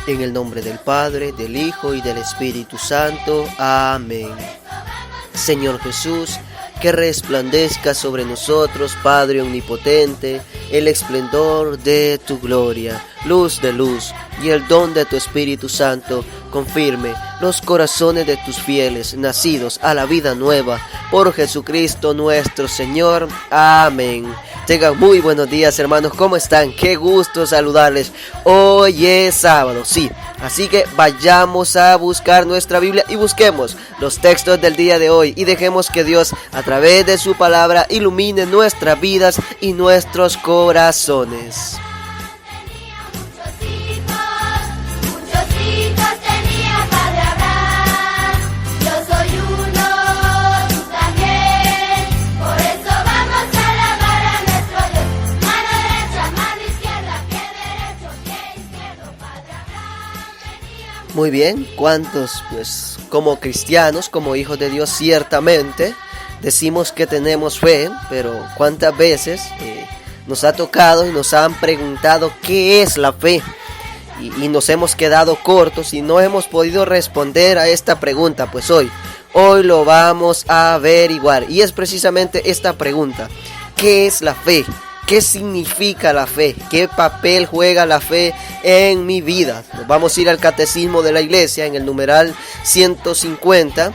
En el nombre del Padre, del Hijo y del Espíritu Santo. Amén. Señor Jesús, que resplandezca sobre nosotros, Padre omnipotente, el esplendor de tu gloria, luz de luz, y el don de tu Espíritu Santo, confirme los corazones de tus fieles, nacidos a la vida nueva, por Jesucristo nuestro Señor. Amén. Tengan muy buenos días, hermanos. ¿Cómo están? Qué gusto saludarles. Hoy es sábado, sí. Así que vayamos a buscar nuestra Biblia y busquemos los textos del día de hoy y dejemos que Dios, a través de su palabra, ilumine nuestras vidas y nuestros corazones. Muy bien, ¿cuántos, como cristianos, como hijos de Dios, ciertamente decimos que tenemos fe, pero cuántas veces nos ha tocado y nos han preguntado qué es la fe? Y nos hemos quedado cortos y no hemos podido responder a esta pregunta. Pues hoy lo vamos a averiguar, y es precisamente esta pregunta: ¿qué es la fe? ¿Qué significa la fe? ¿Qué papel juega la fe en mi vida? Nos vamos a ir al Catecismo de la Iglesia en el numeral 150.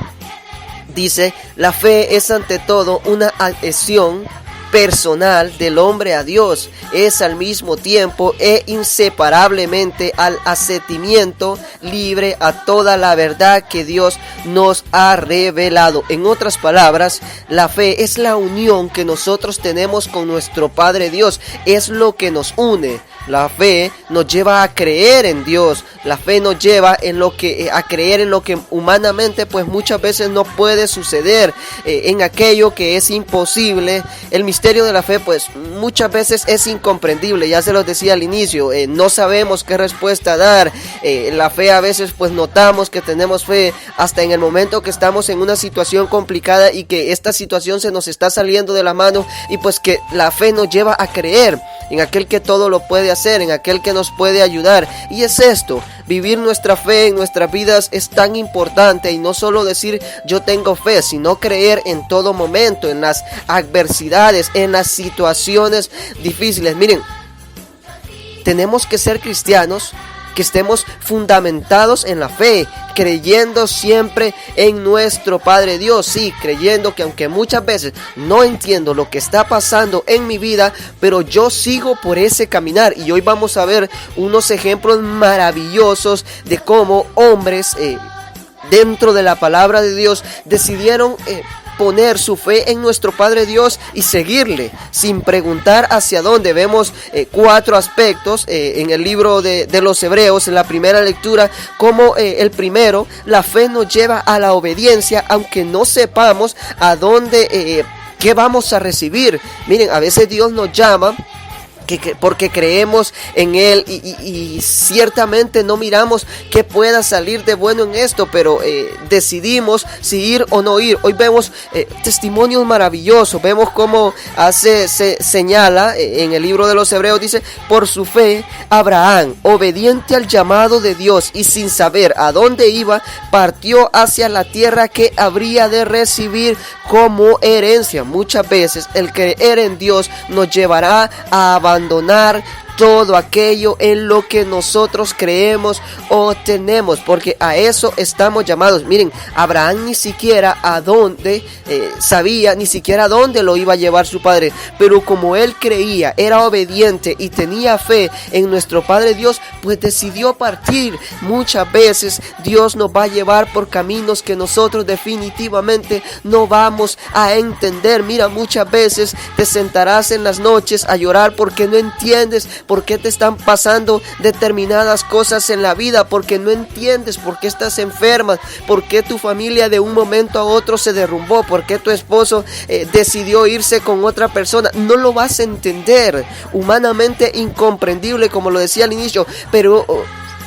Dice: la fe es ante todo una adhesión personal del hombre a Dios. Es al mismo tiempo e inseparablemente al asentimiento libre a toda la verdad que Dios nos ha revelado. En otras palabras, la fe es la unión que nosotros tenemos con nuestro Padre Dios. Es lo que nos une. La fe nos lleva a creer en Dios. La fe nos lleva a creer en lo que humanamente muchas veces no puede suceder, en aquello que es imposible. El misterio de la fe muchas veces es incomprendible. Ya se los decía al inicio, no sabemos qué respuesta dar. La fe a veces notamos que tenemos fe hasta en el momento que estamos en una situación complicada y que esta situación se nos está saliendo de la mano, y que la fe nos lleva a creer en aquel que todo lo puede hacer, en aquel que nos puede ayudar. Y es esto, vivir nuestra fe en nuestras vidas es tan importante, y no solo decir yo tengo fe, sino creer en todo momento, en las adversidades, en las situaciones difíciles. Miren, tenemos que ser cristianos que estemos fundamentados en la fe, creyendo siempre en nuestro Padre Dios. Sí, creyendo que aunque muchas veces no entiendo lo que está pasando en mi vida, pero yo sigo por ese caminar. Y hoy vamos a ver unos ejemplos maravillosos de cómo hombres dentro de la palabra de Dios decidieron poner su fe en nuestro Padre Dios y seguirle sin preguntar hacia dónde. Vemos 4 aspectos en el libro de los Hebreos, en la primera lectura, como el primero, la fe nos lleva a la obediencia aunque no sepamos a dónde, qué vamos a recibir. Miren, a veces Dios nos llama porque creemos en Él y ciertamente no miramos que pueda salir de bueno en esto, pero decidimos si ir o no ir. Hoy vemos testimonios maravillosos. Vemos cómo se señala en el libro de los Hebreos, dice: por su fe Abraham, obediente al llamado de Dios y sin saber a dónde iba, partió hacia la tierra que habría de recibir como herencia. Muchas veces el creer en Dios nos llevará a abandonar todo aquello en lo que nosotros creemos o tenemos, porque a eso estamos llamados. Miren, Abraham ni siquiera sabía ni siquiera a dónde lo iba a llevar su padre, pero como él creía, era obediente y tenía fe en nuestro Padre Dios, decidió partir. Muchas veces Dios nos va a llevar por caminos que nosotros definitivamente no vamos a entender. Mira, muchas veces te sentarás en las noches a llorar porque no entiendes por qué te están pasando determinadas cosas en la vida, porque no entiendes por qué estás enferma, por qué tu familia de un momento a otro se derrumbó, por qué tu esposo decidió irse con otra persona. No lo vas a entender, humanamente incomprendible, como lo decía al inicio, pero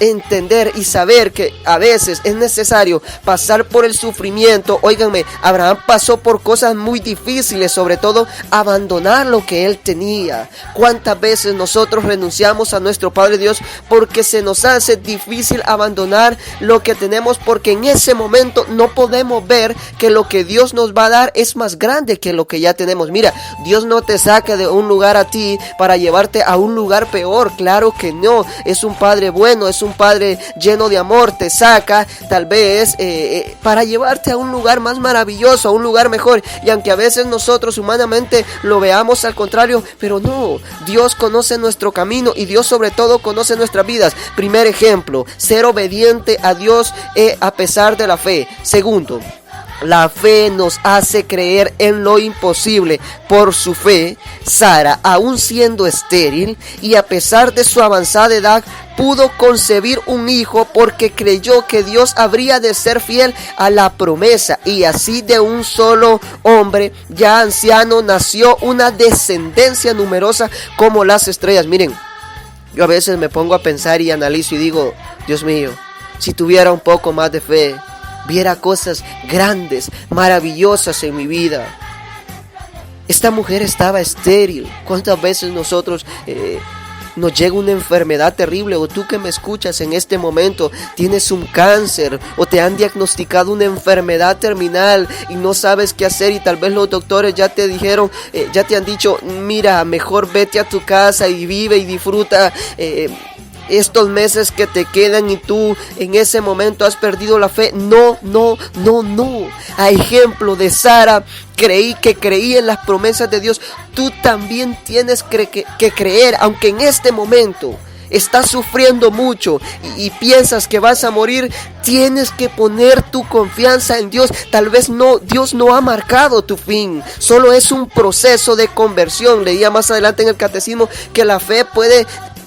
entender y saber que a veces es necesario pasar por el sufrimiento. Óiganme, Abraham pasó por cosas muy difíciles, sobre todo abandonar lo que él tenía. ¿Cuántas veces nosotros renunciamos a nuestro Padre Dios porque se nos hace difícil abandonar lo que tenemos, porque en ese momento no podemos ver que lo que Dios nos va a dar es más grande que lo que ya tenemos? Mira, Dios no te saca de un lugar a ti para llevarte a un lugar peor, claro que no. Es un Padre bueno, es un Padre lleno de amor. Te saca tal vez para llevarte a un lugar más maravilloso, a un lugar mejor. Y aunque a veces nosotros humanamente lo veamos al contrario, pero no, Dios conoce nuestro camino y Dios sobre todo conoce nuestras vidas. Primer ejemplo, ser obediente a Dios a pesar de la fe. Segundo, la fe nos hace creer en lo imposible. Por su fe, Sara, aún siendo estéril y a pesar de su avanzada edad, pudo concebir un hijo porque creyó que Dios habría de ser fiel a la promesa, y así de un solo hombre ya anciano nació una descendencia numerosa como las estrellas. Miren, yo a veces me pongo a pensar y analizo y digo, Dios mío, si tuviera un poco más de fe, viera cosas grandes, maravillosas en mi vida. Esta mujer estaba estéril. ¿Cuántas veces nosotros nos llega una enfermedad terrible? O tú que me escuchas en este momento tienes un cáncer o te han diagnosticado una enfermedad terminal y no sabes qué hacer, y tal vez los doctores ya te dijeron, ya te han dicho, mira, mejor vete a tu casa y vive y disfruta estos meses que te quedan, y tú en ese momento has perdido la fe. No. A ejemplo de Sara, creí en las promesas de Dios. Tú también tienes que creer, aunque en este momento estás sufriendo mucho y piensas que vas a morir. Tienes que poner tu confianza en Dios. Tal vez Dios no ha marcado tu fin, solo es un proceso de conversión. Leía más adelante en el catecismo que la fe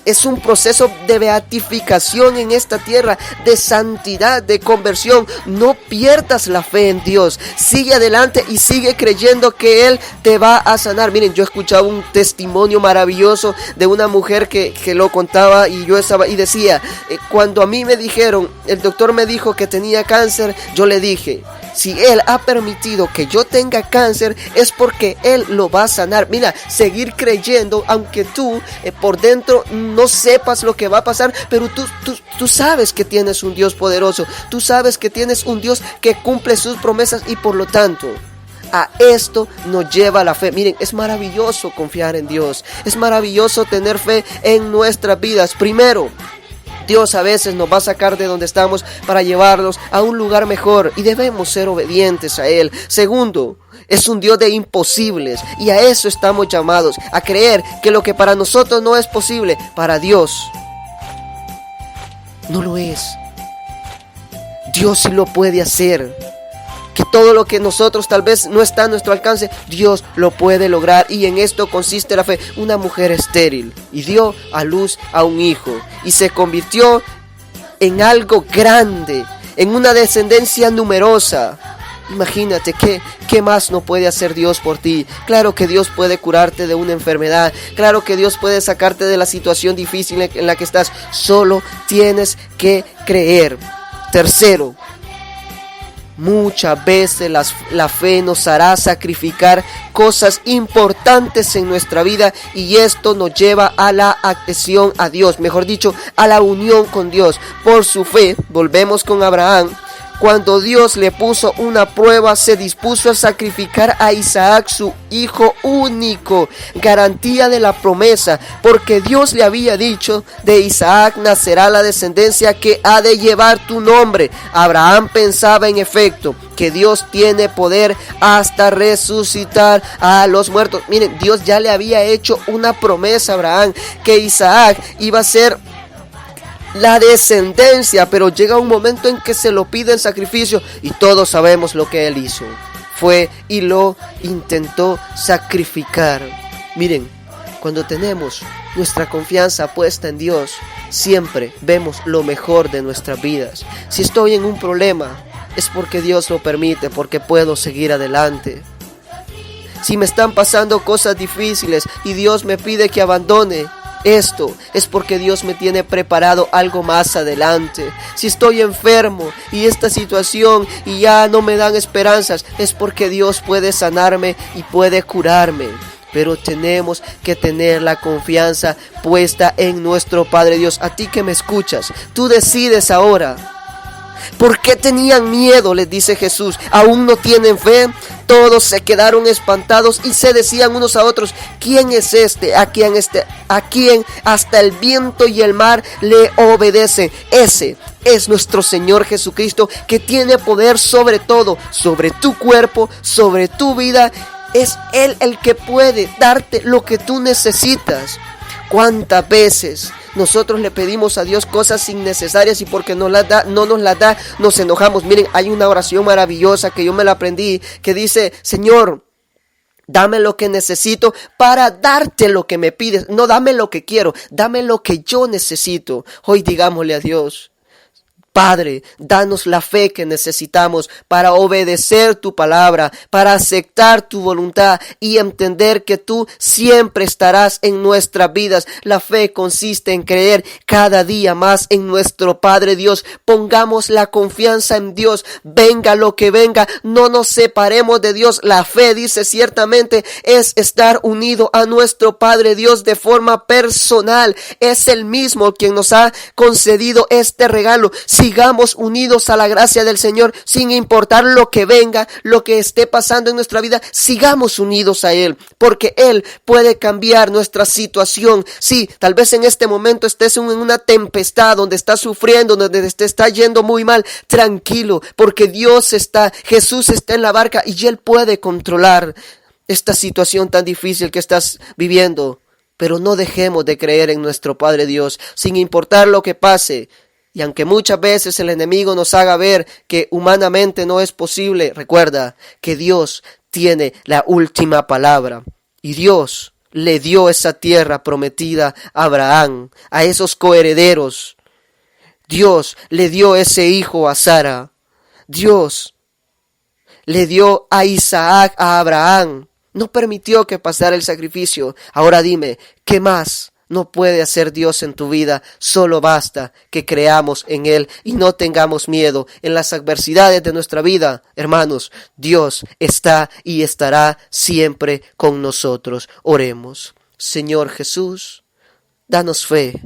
es un proceso de beatificación en esta tierra, de santidad, de conversión. No pierdas la fe en Dios. Sigue adelante y sigue creyendo que Él te va a sanar. Miren, yo escuchaba un testimonio maravilloso de una mujer que lo contaba, y yo decía, cuando a mí me dijeron, el doctor me dijo que tenía cáncer, yo le dije, si Él ha permitido que yo tenga cáncer, es porque Él lo va a sanar. Mira, seguir creyendo, aunque tú por dentro no sepas lo que va a pasar, pero tú sabes que tienes un Dios poderoso, tú sabes que tienes un Dios que cumple sus promesas, y por lo tanto, a esto nos lleva la fe. Miren, es maravilloso confiar en Dios, es maravilloso tener fe en nuestras vidas. Primero, Dios a veces nos va a sacar de donde estamos para llevarnos a un lugar mejor, y debemos ser obedientes a Él. Segundo, es un Dios de imposibles, y a eso estamos llamados, a creer que lo que para nosotros no es posible, para Dios no lo es. Dios sí lo puede hacer. Que todo lo que nosotros tal vez no está a nuestro alcance, Dios lo puede lograr, y en esto consiste la fe. Una mujer estéril y dio a luz a un hijo, y se convirtió en algo grande, en una descendencia numerosa. Imagínate, ¿qué más no puede hacer Dios por ti? Claro que Dios puede curarte de una enfermedad, claro que Dios puede sacarte de la situación difícil en la que estás. Solo tienes que creer. Tercero, muchas veces la fe nos hará sacrificar cosas importantes en nuestra vida, y esto nos lleva a la adhesión a Dios, mejor dicho, a la unión con Dios. Por su fe, volvemos con Abraham. Cuando Dios le puso una prueba, se dispuso a sacrificar a Isaac, su hijo único, garantía de la promesa, porque Dios le había dicho, de Isaac nacerá la descendencia que ha de llevar tu nombre. Abraham pensaba en efecto que Dios tiene poder hasta resucitar a los muertos. Miren, Dios ya le había hecho una promesa a Abraham, que Isaac iba a ser la descendencia, pero llega un momento en que se lo pide en sacrificio, y todos sabemos lo que él hizo. Fue y lo intentó sacrificar. Miren, cuando tenemos nuestra confianza puesta en Dios, siempre vemos lo mejor de nuestras vidas. Si estoy en un problema, es porque Dios lo permite, porque puedo seguir adelante. Si me están pasando cosas difíciles y Dios me pide que abandone, esto, es porque Dios me tiene preparado algo más adelante. Si estoy enfermo y esta situación y ya no me dan esperanzas, es porque Dios puede sanarme y puede curarme. Pero tenemos que tener la confianza puesta en nuestro Padre Dios. A ti que me escuchas, tú decides ahora. ¿Por qué tenían miedo?, les dice Jesús. ¿Aún no tienen fe? Todos se quedaron espantados y se decían unos a otros: ¿quién es este? ¿A quién hasta el viento y el mar le obedecen? Ese es nuestro Señor Jesucristo, que tiene poder sobre todo, sobre tu cuerpo, sobre tu vida. Es Él el que puede darte lo que tú necesitas. ¿Cuántas veces nosotros le pedimos a Dios cosas innecesarias y porque no nos las da, nos enojamos? Miren, hay una oración maravillosa que yo me la aprendí, que dice: Señor, dame lo que necesito para darte lo que me pides. No dame lo que quiero, dame lo que yo necesito. Hoy digámosle a Dios: Padre, danos la fe que necesitamos para obedecer tu palabra, para aceptar tu voluntad y entender que tú siempre estarás en nuestras vidas. La fe consiste en creer cada día más en nuestro Padre Dios. Pongamos la confianza en Dios, venga lo que venga, no nos separemos de Dios. La fe, dice, ciertamente es estar unido a nuestro Padre Dios de forma personal. Es el mismo quien nos ha concedido este regalo. Sigamos unidos a la gracia del Señor, sin importar lo que venga, lo que esté pasando en nuestra vida. Sigamos unidos a Él, porque Él puede cambiar nuestra situación. Sí, tal vez en este momento estés en una tempestad, donde estás sufriendo, donde te está yendo muy mal. Tranquilo, porque Jesús está en la barca y Él puede controlar esta situación tan difícil que estás viviendo. Pero no dejemos de creer en nuestro Padre Dios, sin importar lo que pase. Y aunque muchas veces el enemigo nos haga ver que humanamente no es posible, recuerda que Dios tiene la última palabra. Y Dios le dio esa tierra prometida a Abraham, a esos coherederos. Dios le dio ese hijo a Sara. Dios le dio a Isaac a Abraham. No permitió que pasara el sacrificio. Ahora dime, ¿qué más no puede hacer Dios en tu vida? Solo basta que creamos en Él y no tengamos miedo. En las adversidades de nuestra vida, hermanos, Dios está y estará siempre con nosotros. Oremos. Señor Jesús, danos fe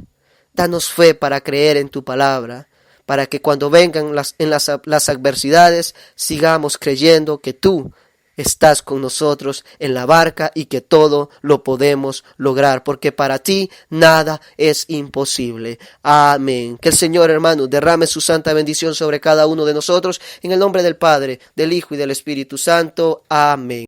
para creer en tu palabra, para que cuando vengan las adversidades sigamos creyendo que tú estás con nosotros en la barca y que todo lo podemos lograr, porque para ti nada es imposible. Amén. Que el Señor, hermano, derrame su santa bendición sobre cada uno de nosotros, en el nombre del Padre, del Hijo y del Espíritu Santo. Amén.